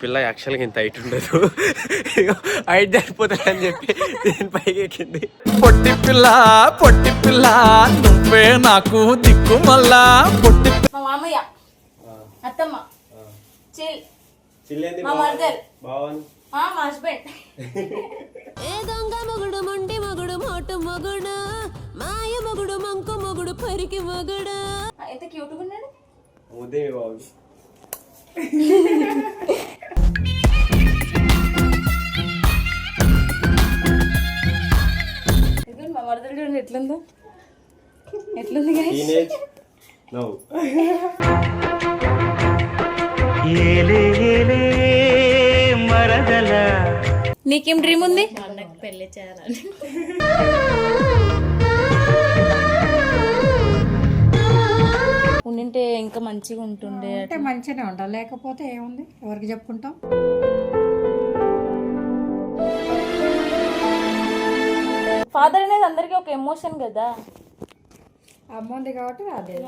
పిల్ల యాక్చువల్గా ఇంత హైట్ ఉండదు, హైట్ సరిపోతుందని చెప్పి దీని పైకి ఎక్కింది. పొట్టి పిల్ల నువ్వే నాకు దిక్కు మళ్ళా. పొట్టి మా మామయ్య, అత్తమ్మ, మా మర్దల్, మా హస్బెండ్. ఏ దొంగ మొగుడు, మొండి మొగుడు, మోటు మొగుడు, మాయ మొగుడు, మంకు మొగుడు, పరికి మొగుడు. ఎంత క్యూట్ గా ఉన్నాడు. మా మర్దలు చూడండి ఎట్లుందో, ఎట్లుంది guys? నీకేం డ్రీమ్ ఉంది? పెళ్లి చేయాలని. ఉండింటే ఇంకా మంచిగా ఉంటుండే. అంటే మంచిగానే ఉండాలి, లేకపోతే ఏముంది, ఎవరికి చెప్పుకుంటాం. ఫాదర్ అనేది అందరికి ఒక ఎమోషన్ కదా. అమ్మంది కాబట్టి రాలేదు.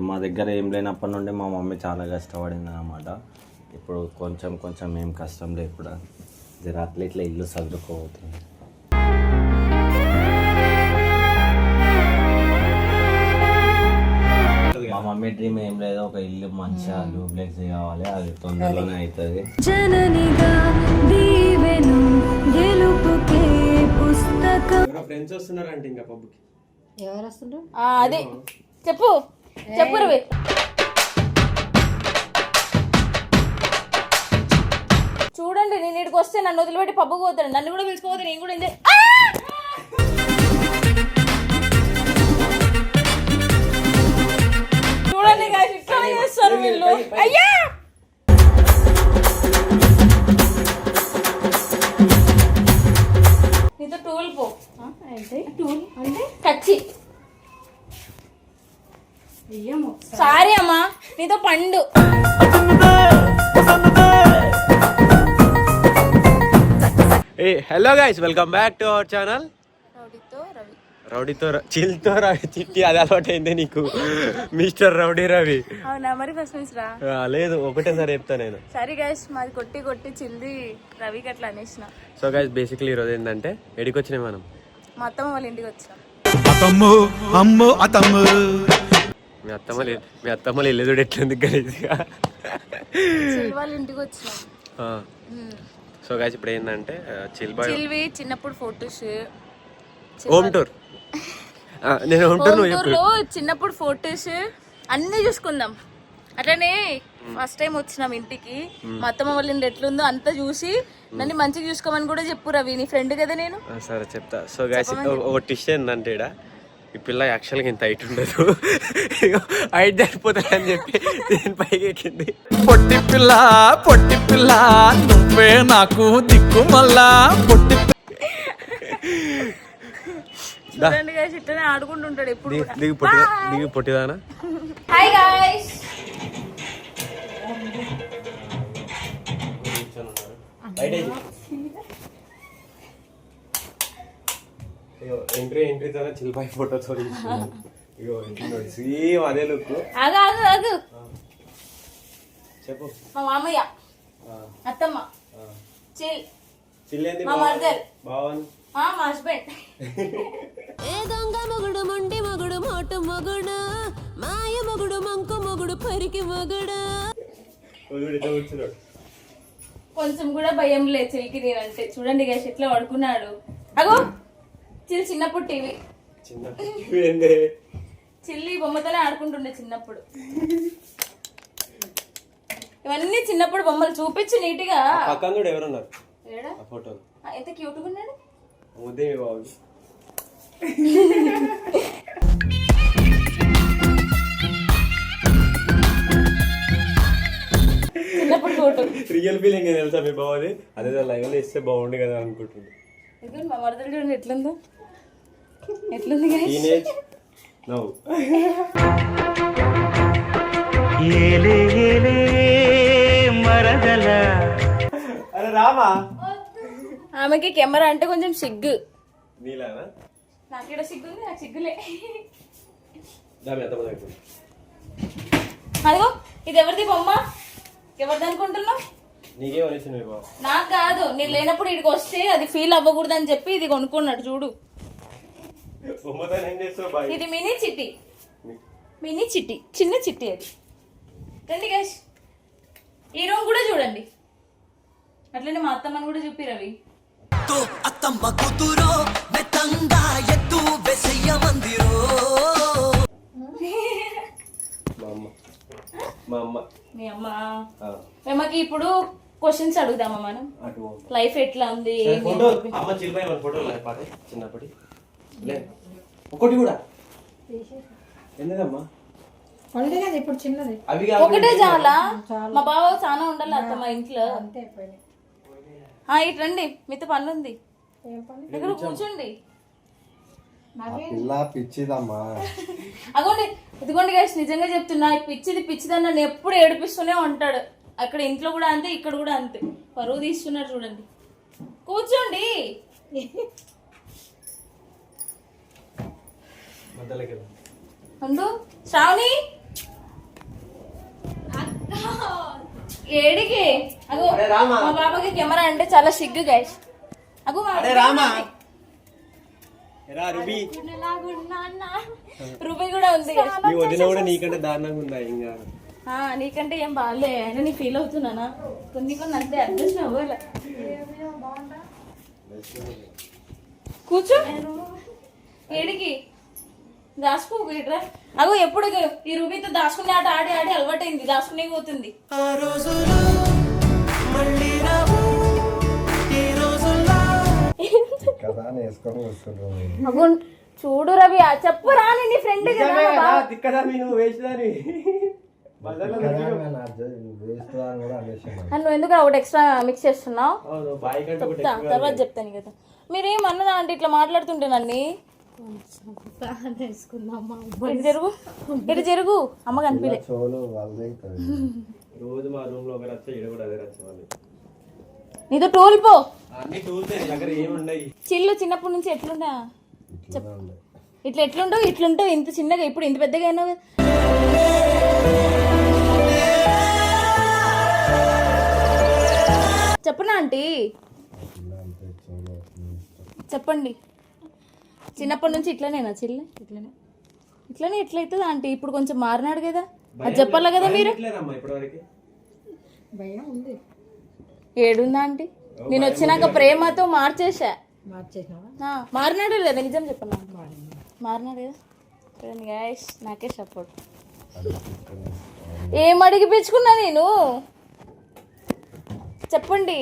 మా దగ్గర ఏం లేనప్పటి నుండి మా మమ్మీ చాలా కష్టపడింది అన్నమాట. ఇప్పుడు కొంచెం ఏం కష్టం లేకుండా జర అట్లా ఇట్లా ఇల్లు సర్దుకోబోతుంది. మా మమ్మీ డ్రీమ్ ఏం లేదు, ఒక ఇల్లు మంచిగా డూప్లెక్స్ కావాలి, అది తొందరలోనే అవుతుంది. ఫ్రెండ్స్ వస్తున్నారంటే ఇంకా పబ్కి. ఎవరు వస్తుండ్రు? అదే చెప్పు రవి. చూడండి, నేను ఇక్కడికి వస్తే నన్ను వదిలిపెట్టి పబ్బుకు పోతాడు, నన్ను కూడా పిలుచుకోపోతే నేను కూడా చూడండి చేస్తారు వీళ్ళు. అయ్యా నీతో టూల్ పో. టూల్ అంటే కచ్చి. సారీ అమ్మా, నీతో పండు. Hello guys, welcome back to our channel. రౌడీతో చిల్తో రవి చిట్టి, అది అలవాటు అయింది నీకు. Mister rowdy Ravi. అవునా, మరి ఫస్ట్ నుంచి రా. లేదు, ఒకటేసారి చెప్తా నేను. సరే గైస్, మాది కొట్టి చిల్ది రవికి అట్లా అనేసిన. సో గైస్, బేసిక్లీ ఈరోజు ఏంటంటే ఎడికి వచ్చినాయి మనం. మా అత్తమ్మ వాళ్ళ ఇంటికి వచ్చినాం. మీ అత్తమ్మలు ఇల్లు చూడు ఎట్లుంది గలీజ్గా. వాళ్ళ ఇంటికి వచ్చినాం. సో గైస్, ఇప్పుడు ఏంటంటే చిల్వి చిన్నప్పుడు ఫోటోస్, హోమ్ టూర్. నేను హోమ్ టూర్ చిన్నప్పుడు ఫోటోస్ అన్ని చూసుకుందాం. అట్లనే ఫస్ట్ టైం వచ్చినాం ఇంటికి. మా అత్తమ్మ వాళ్ళ ఇంటి ఎట్లుందో అంతా చూసి నన్ను మంచిగా చూసుకోమని కూడా చెప్పు రవి, నీ ఫ్రెండ్ కదా నేను. సరే చెప్తా. సో గైస్, ఒక టిష్ ఏంటంటే ఈ పిల్ల యాక్చువల్గా ఇంత హైట్ ఉండదు, హైట్ సరిపోతుందని చెప్పి దీని పైకి ఎక్కింది. పొట్టి పిల్ల నువ్వే నాకు దిక్కు మళ్ళా. పొట్టి చూడండి గైస్, ఇట్లనే ఆడుకుంటుంటాడు ఎప్పుడు. దిగు పొట్టిదానా. హాయ్ గైస్, ఎంట్రీ తన చిల్పాయి ఫోటోతో సేమ్ అదే లుక్. ఆగు చెప్పు. మా మామయ్య, అత్తమ్మ, మా మర్దల్, మా హస్బెండ్. ఏ దొంగ మొగుడు, మొండి మొగుడు, మోటు మొగుడు, మాయ మొగుడు, మంకు మొగుడు, పరికి మొగుడు. కొంచెం కూడా భయం లేదు చిల్కి నేనంటే. చూడండి గైస్ ఎట్లా పడుకున్నాడు. అగో చిన్నప్పుడు టీవీ, చిల్లి బొమ్మతోనే ఆడుకుంటుండే చిన్నప్పుడు. ఇవన్నీ చిన్నప్పుడు బొమ్మలు చూపించి నీట్గా. పక్కన ఎవరున్నారు ఫోటో, ఎంత క్యూట్ గా ఉన్నాడు. చిన్నప్పుడు ఫోటో రియల్ ఫీలింగ్ తెలుసా మీ బావది. అదే లైవ్ లో ఇస్తే బాగుండు కదా అనుకుంటుంది. మా మరదలు చూడండి ఎట్లుంది టీనేజ్ నవ్వు. అరే రామా, ఆమెకి కెమెరా అంటే కొంచెం సిగ్గు. నీలానా? నాకేడ సిగ్గు ఉంది, నాకు సిగ్గులే. అదిగో ఇది ఎవరిది బొమ్మ? ఎవరిది అనుకుంటున్నావు? నీకేమనిచ్చింది బాబు? నాకు కాదు, నేను లేనప్పుడు ఇక్కడికి వస్తే అది ఫీల్ అవ్వకూడదు అని చెప్పి ఇది కొనుక్కున్నాడు చూడు. బొమ్మతో ఏం చేస్తావు బాయ్? ఇది మినీ చిట్టి, మినీ చిట్టి, చిన్న చిట్టి అది. రండి గైస్, ఈ రూమ్ కూడా చూడండి. అట్లనే మా అత్తమ్మని కూడా చూపి రవి. అత్తమ్మ కూతురో మెత్తంగా ఎత్తు వెసయ్య మందిరో. మా అమ్మ మీ అమ్మ. మేమకి ఇప్పుడు క్వశ్చన్స్ అడుగుదామా మనం? లైఫ్ ఎట్లా ఉంది ఏంటి అని చెప్పి. అమ్మ చిల్లిపోయి మన ఫోటోలు లేకపోతే చిన్నప్పటి ఒకటి కూడా ఎందుకమ్మా? వాళ్ళే కదా ఇప్పుడు చిన్నది. అవి ఒకటే చాలా. మా బావ చాలా ఉండాలి అత్త మా ఇంట్లో. అంతే అయిపోయినాయి. ఇటు రండి, మీతో పని ఉంది. ఇక్కడ కూర్చోండి. పిల్ల పిచ్చిదమ్మా. అగోండి, ఇదిగోండి గైస్, నిజంగా చెప్తున్నా, పిచ్చిదని నన్ను ఎప్పుడు ఏడిపిస్తూనే ఉంటాడు. అక్కడ ఇంట్లో కూడా అంతే, ఇక్కడ కూడా అంతే. పరువు తీస్తున్నారు చూడండి. కూర్చోండి. ఉండు శ్రావణి, ఏడికి? అగో మా బాబాకి కెమెరా అంటే చాలా సిగ్గు గైస్. అగో రూపీ కూడా ఉంది. వదిన కూడా నీకంటే దారుణంగా ఉందా? ఇంకా నీకంటే ఏం బాగాలే అయినా నీ ఫీల్ అవుతున్నానా? కొన్ని అంతే అడ్జస్ట్ అవ్వాలి. కూర్చో. ఏడికి దాచుకో ఇట్రా. అగో ఎప్పుడు ఈ రూపీతో దాచుకునే ఆట ఆడి ఆడి అలవాటైంది, దాచుకునే పోతుంది. అగో చూడు రవి, చెప్పు రా, నీ ఫ్రెండ్ కదా. నువ్వు ఎందుకు ఒకటి ఎక్స్ట్రా మిక్స్ చేస్తున్నావు? తర్వాత చెప్తాను కదా. మీరేమన్నదా అంటే ఇట్లా మాట్లాడుతుంటే నన్ను. ఇటు జరుగు, అమ్మ కనిపిలే. రోజు మా రూమ్ లో ఒక రచ్చ, ఈడ కూడా అదే రచ్చ. నీతో టోల్ పో. అన్ని టూల్స్ దగ్గర ఏముండయి. చిల్లు చిన్నప్పటి నుంచి ఎట్లుండా? ఇట్లా ఎట్లుంటావు? ఇట్లుంటావు ఇంత చిన్నగా, ఇప్పుడు ఇంత పెద్దగా అయినావు. చెప్పనా ఆంటీ? చెప్పండి. చిన్నప్పటి నుంచి ఇట్లనేనా చిల్లు? ఇట్లనే ఎట్లయితుంది ఆంటీ? ఇప్పుడు కొంచెం మారినాడు కదా, అది చెప్పాలా కదా మీరు. భయం ఉంది. ఏడుందా ఆంటీ? నేను వచ్చినాక ప్రేమతో మార్చేసా. మారినాడు లేదా? నిజం చెప్పనా? మారినాడు కదా. చూడండి గైస్, నాకే సపోర్ట్. ఏం అడిగిపించుకున్నా నేను? చెప్పండి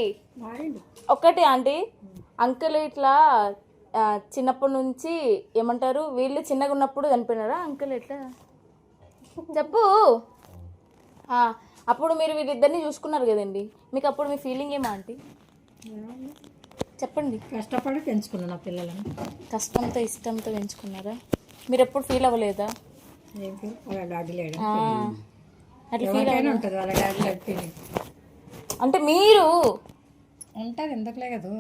ఒక్కటి ఆంటీ. అంకుల్ ఇట్లా చిన్నప్పటి నుంచి ఏమంటారు, వీళ్ళు చిన్నగా ఉన్నప్పుడు చనిపోయినారా అంకుల్? ఎట్లా చెప్పు. అప్పుడు మీరు వీళ్ళిద్దరిని చూసుకున్నారు కదండి, మీకు అప్పుడు మీ ఫీలింగ్ ఏమా ఆంటీ? చెప్పండి. కష్టపడి పెంచుకున్నా నా పిల్లలను. కష్టంతో ఇష్టంతో పెంచుకున్నారా? మీరు ఎప్పుడు ఫీల్ అవ్వలేదా? ఏం ఫీల్? వాళ్ళ డాడీ లేడు. అట్లా ఫీల్ ఉంటుంది వాళ్ళ డాడీ లేడు ఫీలింగ్. అంటే మీరు ఉంటుంది ఎందుకులే కదా.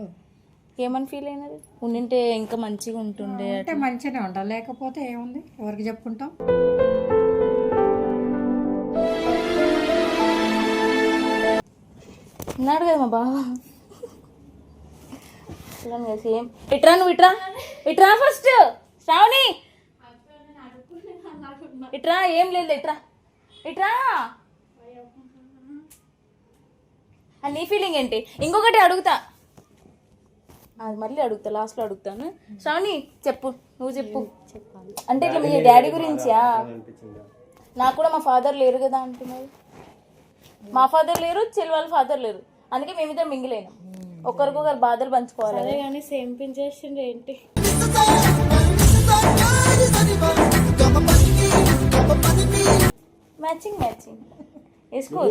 ఏమని ఫీల్ అయినది? ఉండింటే ఇంకా మంచిగా ఉంటుండే. అంటే మంచిగానే ఉండాలి, లేకపోతే ఏముంది, ఎవరికి చెప్పుకుంటాం. ఉన్నాడు కదా మా బావ. సేమ్. ఇట్రా, నువ్వు ఇట్రా, ఇట్రా ఫస్ట్. శ్రావణి ఇట్రా. ఏం లేదు, ఇట్రా ఇట్రా. నీ ఫీలింగ్ ఏంటి? ఇంకొకటి అడుగుతా, అది మళ్ళీ అడుగుతా, లాస్ట్లో అడుగుతాను. శ్రావణి చెప్పు, నువ్వు చెప్పు. అంటే ఇట్లా మీ డాడీ గురించా? నాకు కూడా మా ఫాదర్ లేరు కదా అంటున్నారు. మా ఫాదర్ లేరు, చెల్లి వాళ్ళ ఫాదర్ లేరు, అందుకే మేమిద్దరం మింగిలేను. ఒకరికొకరు బాధలు పంచుకోవాలి. కానీ సేమ్ పింఛన్ చేసిండు ఏంటి? మ్యాచింగ్ మ్యాచింగ్ వేసుకో.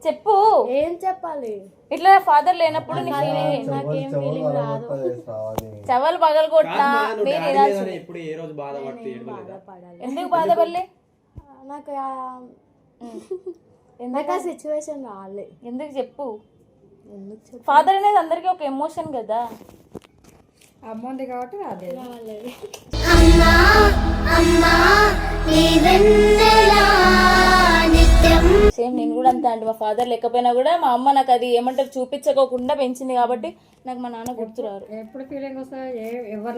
చెప్పు. ఏం చెప్పాలి? ఇట్లా ఫాదర్ లేనప్పుడు నాకేం ఫీలింగ్ రాదు. చెవలు పగలు కొట్టినా మీరు ఎందుకు బాధపడలే? నాకు ఎందుకు సిచ్యువేషన్ రాలే. ఎందుకు చెప్పు. ఫాదర్ అనేది అందరికీ ఒక ఎమోషన్ కదా. అమ్మ ఉంది కాబట్టి రాలేదు. అమ్మా అమ్మా నీ వెన్నెలా నిత్యం. సేమ్ నేను కూడా అంతే అండి. మా ఫాదర్ లేకపోయినా కూడా మా అమ్మ నాకు అది ఏమంటారు చూపించకోకుండా పెంచింది కాబట్టి నాకు మా నాన్న గుర్తురారు. ఎప్పుడు ఫీలింగ్ వస్తుంది ఎవరు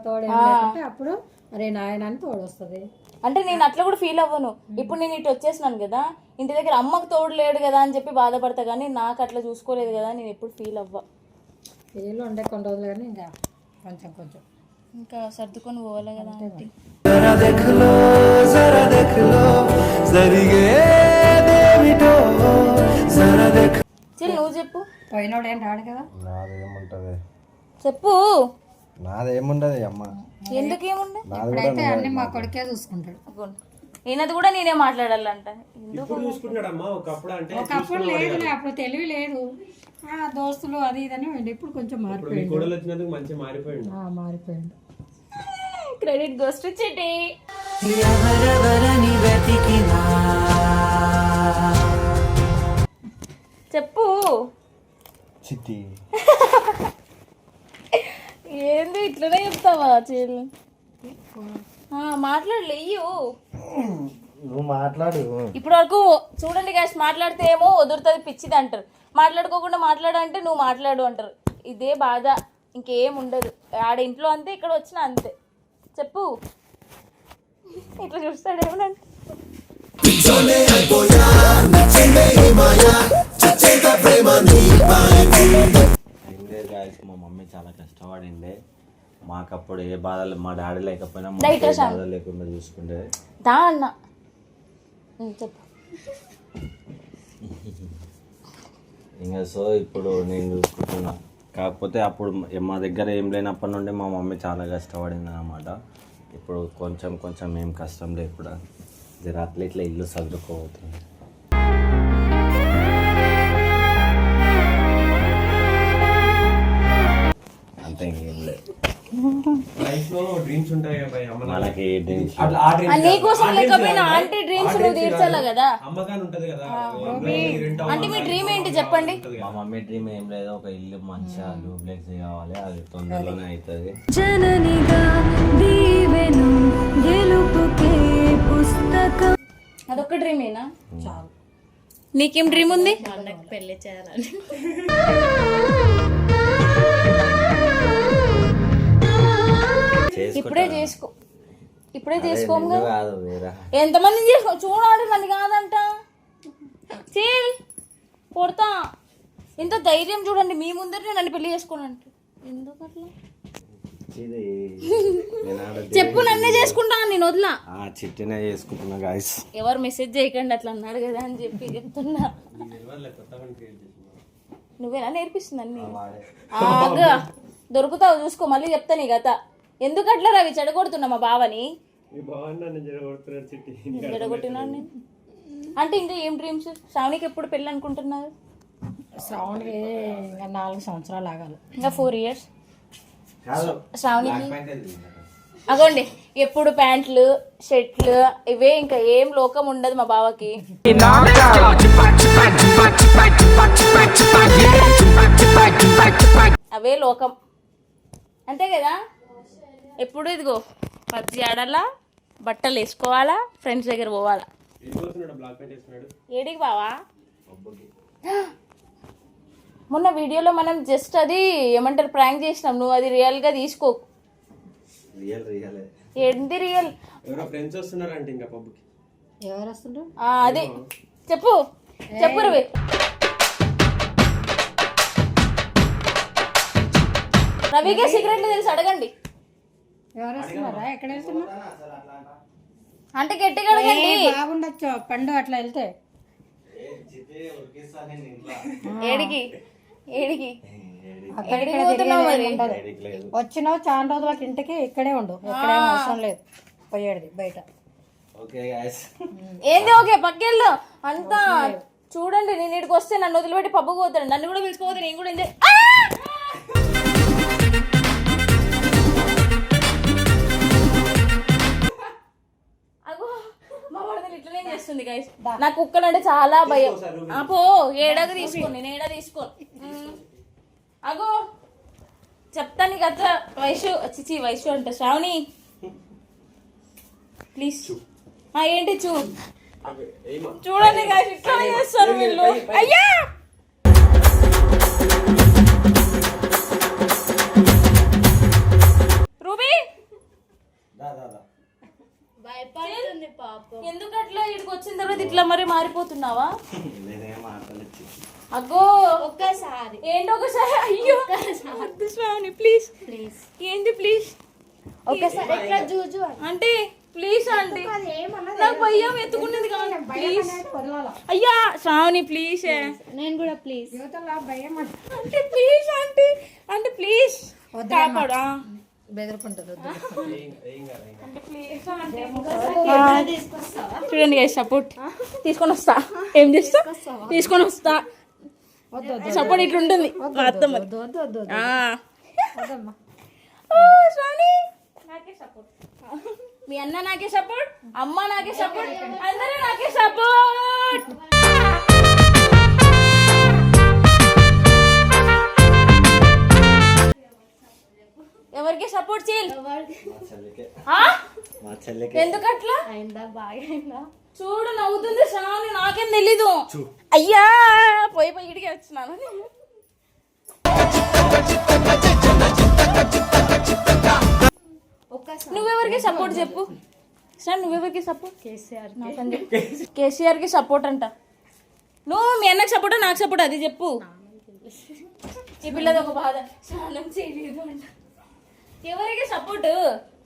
తోడు ఏం లేకుంటే అప్పుడు అరే నాయన అని తోడు వస్తుంది. అంటే నేను అట్లా కూడా ఫీల్ అవ్వను. ఇప్పుడు నేను ఇటు వచ్చేసినాను కదా, ఇంటి దగ్గర అమ్మకు తోడు లేడు కదా అని చెప్పి బాధపడతా, కానీ నాకు అట్లా చూసుకోలేదు కదా నేను ఎప్పుడు ఫీల్ అవ్వ. ఫీల్ ఉండే కొన్ని రోజులు కానీ ఇంకా కొంచెం కొంచెం ఇంకా సర్దుకొని పోవాలి కదా ఆంటీ. చిల్ నువ్వు చెప్పు. పోయినోడు ఏం రాడు కదా. నాదేముంటది, చెప్పు. నాదేముండదు అమ్మ. ఎందుకు ఏముండే? ఇప్పుడైతే అన్ని మా కొడుకే చూసుకుంటాడు. ఈయనది కూడా నేనే మాట్లాడాలంట. ఎందుకు చూసుకుంటున్నాడమ్మా ఒకప్పుడు అంటే ఒకప్పుడు లేదు, అప్పుడు తెలివి లేదు. దోస్తులు అది ఇదని ఇప్పుడు కొంచెం మారిపోయింది. కోడలు వచ్చినందుకు మంచి మారిపోయింది. మారిపోయింది. క్రెడిట్ గోస్ టు చిట్టి. చెప్పు. చిట్టి ఏంది ఇట్లనే చెప్తావా చెల్లి? మాట్లాడలేయ్యు. నువ్వు మాట్లాడు. ఇప్పటి వరకు చూడండి గాయస్, మాట్లాడితే ఏమో వదురుతుంది పిచ్చిది అంటారు, మాట్లాడుకోకుండా మాట్లాడంటే నువ్వు మాట్లాడు అంటారు. ఇదే బాధ, ఇంకేం ఉండదు. ఆడ ఇంట్లో అంతే, ఇక్కడ వచ్చినా అంతే. చెప్పు. ఇట్లా చూస్తాడేమోనంటే మా మమ్మీ చాలా కష్టపడిండే. మాకప్పుడు ఏ బాధలు, మా డాడీ లేకపోయినా బాధ లేకుండా చూసుకుంటే దా అన్న. చెప్పు. ఇంకా సో ఇప్పుడు నేను చూసుకుంటున్నా. కాకపోతే అప్పుడు మా దగ్గర ఏం లేనప్పటి నుండి మా మమ్మీ చాలా కష్టపడింది అన్నమాట. ఇప్పుడు కొంచెం కొంచెం ఏం కష్టం లేకుండా జర అట్లా ఇట్లా ఇల్లు సర్దుకోబోతుంది. అంతే, ఇంకేం లేదు. లైఫ్ లో డ్రీమ్స్ ఉంటాయి కదా భయ్, అమ్మ మనకి ఏ డ్రీమ్స్ నీకోసం లేకపోయినా ఆంటీ డ్రీమ్స్ నువ్వు తీర్చాలా కదా. అమ్మగాని ఉంటది కదా. అంటే మీ డ్రీమ్ ఏంటి చెప్పండి. మా మమ్మీ డ్రీమ్ ఏం లేదు, ఒక ఇల్లు మంచిగా డూప్లెక్స్ కావాలి, అది తొందరలోనే అవుతుంది. జననిగా దీవెను గెలుపుకే పుస్తకం. అదొక్క డ్రీమేనా? చాలు. నీకేం డ్రీమ్ ఉంది? పెళ్లి చేయాలని. ఇప్పుడే చేసుకో, ఇప్పుడే చేసుకోము. కాదు వేరే ఎంతమంది చేసుకో. చూడాలి నన్ను కాదంట. కొడతా. ఇంత ధైర్యం చూడండి, మీ ముందరే నన్ను పెళ్లి చేసుకోనంటే ఎందుకు అట్లా? చెప్పు, నన్నే చేసుకుంటా, నేను వదిలా. చిట్టినే చేసుకుంటున్నా గాయస్. ఎవరు మెసేజ్ చేయకండి అట్లా అన్నాడు కదా అని చెప్పి చెప్తున్నా. నువ్వేనా నేర్పిస్తుంది అన్ని? దొరుకుతావు చూసుకో, మళ్ళీ చెప్తా నీ గత. ఎందుకు అట్లా రవి చెడగొడుతున్నా మా బావని? చెడగొట్టినాడు నేను అంటే. ఇంకా ఏం డ్రీమ్స్? శ్రావణికి ఎప్పుడు పెళ్ళి అనుకుంటున్నారు? శ్రావణికి ఇంకా 4 సంవత్సరాలు ఆగాలి. ఇంకా 4 years. శ్రావణికి అగోండి ఎప్పుడు ప్యాంట్లు షర్ట్లు ఇవే, ఇంకా ఏం లోకం ఉండదు మా బావకి. అవే లోకం, అంతే కదా. ఎప్పుడు ఇదిగో పబ్జి ఆడాలా, బట్టలు వేసుకోవాలా, ఫ్రెండ్స్ దగ్గర పోవాలా. ఏడికి బావా? మొన్న వీడియోలో మనం జస్ట్ అది ఏమంటారు ప్రాంక్ చేసినాం, నువ్వు అది రియల్ గా తీసుకో. ఏంటి రియల్? ఫ్రెండ్స్ వస్తున్నారంటే ఇంకా పబ్కి. ఎవరు వస్తుండ్రు? అదే చెప్పు చెప్పు రవి. రవికే సిగరెట్లు తెలుసు, అడగండి. ఎవరు వస్తున్నారా? ఎక్కడ వెళ్తున్నా? అంటే గట్టిగా అడగండి. బాగుండొచ్చు పండు అట్లా వెళ్తే. ఏడికి ఏడికి వచ్చినావు చాలా రోజులకి ఇంటికి, ఇక్కడే ఉండు, ఎక్కడేం అవసరం లేదు పోయేది బయట. ఏంది ఓకే పక్కెళ్ళు అంతా చూడండి. నేను ఇక్కడికి వస్తే నన్ను వదిలిపెట్టి పబ్బుకు పోతాడు, నన్ను కూడా పిలుచుకోపోతే నేను కూడా ఎంజాయ్. అగో మా వాడు ఇట్లనే చేస్తుంది గైస్. నాకు కుక్కలు అంటే చాలా భయం. పో ఏడాది తీసుకోండి, నేను ఏడా తీసుకోను. అగో చెప్తా నీకు అట్లా వైషు చిచి వైషు అంట శ్రావణి ప్లీజ్ ఏంటి చూడండి guys, ఇట్లా చేస్తారు వీళ్ళు. అయ్యా రూబీ భయపడుతుంది పాపం. ఎందుకు అట్లా ఇక్కడికి వచ్చిన తర్వాత ఇట్లా మరి మారిపోతున్నావా? అగ్గో ఒక్కసారి ఏంటి ఒకసారి అయ్యో వద్దు శ్రావణి ప్లీజ్ ప్లీజ్ ఏంటి ప్లీజ్ ఒక్కసారి ఎట్లా జూజు అంటే ప్లీజ్ ఆంటీ నాకు భయ్యం ఎత్తుకునేది కాదు ప్లీజ్ అయ్యా శ్రావణి ప్లీజ్ నేను కూడా ప్లీజ్ భయం అంటే ప్లీజ్ ఆంటీ అంటే ప్లీజ్ కాపాడు బెదరుకుంటుంది. చూడండి సపోర్ట్ తీసుకొని వస్తా ఏం చేస్తా తీసుకొని వస్తా సపోర్ట్ ఇట్లుంటుంది అర్థం అది. శ్రావణి నాకే సపోర్ట్ మీ అన్న నాకే సపోర్ట్ అమ్మ నాకే సపోర్ట్ అందరూ నాకే సపోర్ట్ ఎవరికి సపోర్ట్ చేయాలి ఎందుకట్లా అయిందా బాగా అయిందా చూడు నవ్వుతుంది శ్రావణి నాకేం తెలీదు అయ్యా పోయి ఇడికి వచ్చినాను నువ్వెవరికి సపోర్ట్ చెప్పు సార్ నువ్వెవరికి సపోర్ట్ కేసీఆర్ కి సపోర్ట్ అంట నువ్వు మీ అన్నకి సపోర్ట్ నాకు సపోర్ట్ అది చెప్పు ఈ పిల్లది ఒక బాధ స్నానం చేయలేదు అంట ఎవరికి సపోర్ట్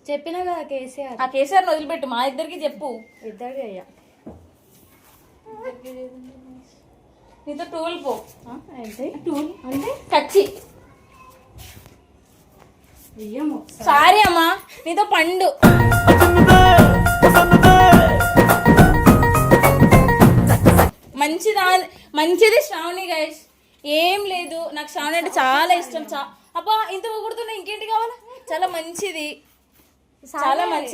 చెప్పినా కదా కేసీఆర్. ఆ కేసీఆర్ వదిలిపెట్టు మా ఇద్దరికి చెప్పు ఇద్దరికి అయ్యా నీతో టూల్ పో ఏంటి టూల్ అంటే కచ్చి బియ్యము సారీ అమ్మా నీతో పండు మంచిది శ్రావణి గైస్ ఏం లేదు నాకు శ్రావణి అంటే చాలా ఇష్టం అబ్బా ఇంత పొగుడుతున్నా ఇంకేంటి కావాలా చాలా మంచిది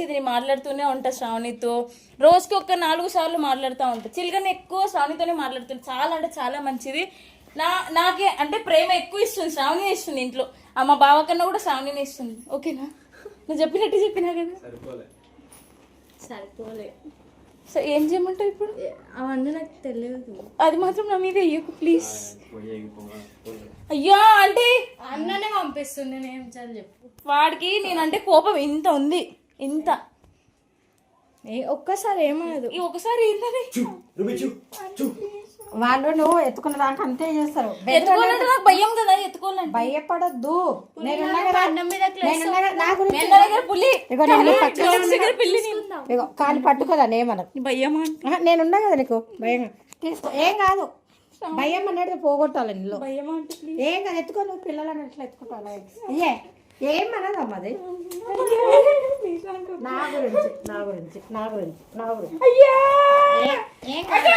నేను మాట్లాడుతూనే ఉంటా శ్రావణితో రోజుకి ఒక 4 సార్లు మాట్లాడుతూ ఉంటా చిల్కని ఎక్కువ శ్రావణితోనే మాట్లాడుతుంది చాలా అంటే చాలా మంచిది నాకే అంటే ప్రేమ ఎక్కువ ఇస్తుంది శ్రావణి ఇస్తుంది ఇంట్లో మా బావ కన్నా కూడా శ్రావణినే ఇస్తుంది ఓకేనా నువ్వు చెప్పినట్టు చెప్పినా కదా సరిపోలే సో ఏం చేయమంటావు ఇప్పుడు అవన్నీ నాకు తెలియదు అది మాత్రం నా మీద అయ్యకు ప్లీజ్ అయ్యా అంటే అన్ననే పంపిస్తుంది నేను ఏం చేయాలి చెప్పు వాడికి నేనంటే కోపం ఇంత ఉంది ఇంత ఒక్కసారి ఏమనదు ఈ ఒకసారి ఏంటని వాళ్ళు నువ్వు ఎత్తుకున్న దాకా అంతే చేస్తారు. ఎత్తుకోవాలంటే నాకు భయం కదా ఎత్తుకోవాలంటే భయపడద్దు. నేనున్నా కదా నా గురించి మీ అన్న దగ్గర పులి ఇగో నేను దగ్గర పిల్లి ఇగో కాలు పట్టుకోదా నేమన భయమా నేనున్నా కదా నీకు భయం తీసుకో ఏం కాదు భయం అనేది పోగొట్టాలి నీలో భయమా అంటే ఏం కాదు ఎత్తుకో నువ్వు పిల్లలని ఎట్లా ఎత్తుకుంటావు అయ్యే ఏమన్నదమ్మా అది నా గురించి అయ్యా ఏం కాదు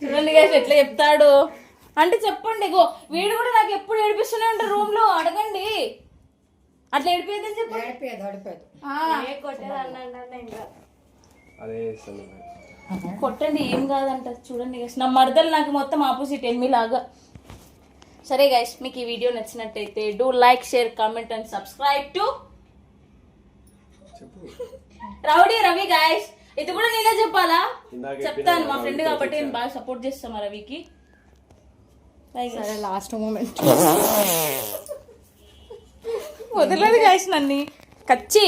చూడండి guys ఎట్లా చెప్తాడు అంటే చెప్పండి ఇగో వీడు కూడా నాకు ఎప్పుడు ఏడిపిస్తూనే ఉంటారు రూమ్ లో అడగండి అట్లా ఏడిపోయేదని చెప్పండి కొట్టండి ఏం కాదంట చూడండి గైస్ నా మరదలు నాకు మొత్తం ఆపోజిట్ ఎనిమి లాగా సరే గైస్ మీకు ఈ వీడియో నచ్చినట్టయితే do like share comment and subscribe to rowdy Ravi guys ఇది కూడా నేనే చెప్పాలా చెప్తాను మా ఫ్రెండ్ కాబట్టి నేను బాగా సపోర్ట్ చేస్తాను రవికి సరే లాస్ట్ మూమెంట్ వదలదు గైస్ నన్ను కచ్చి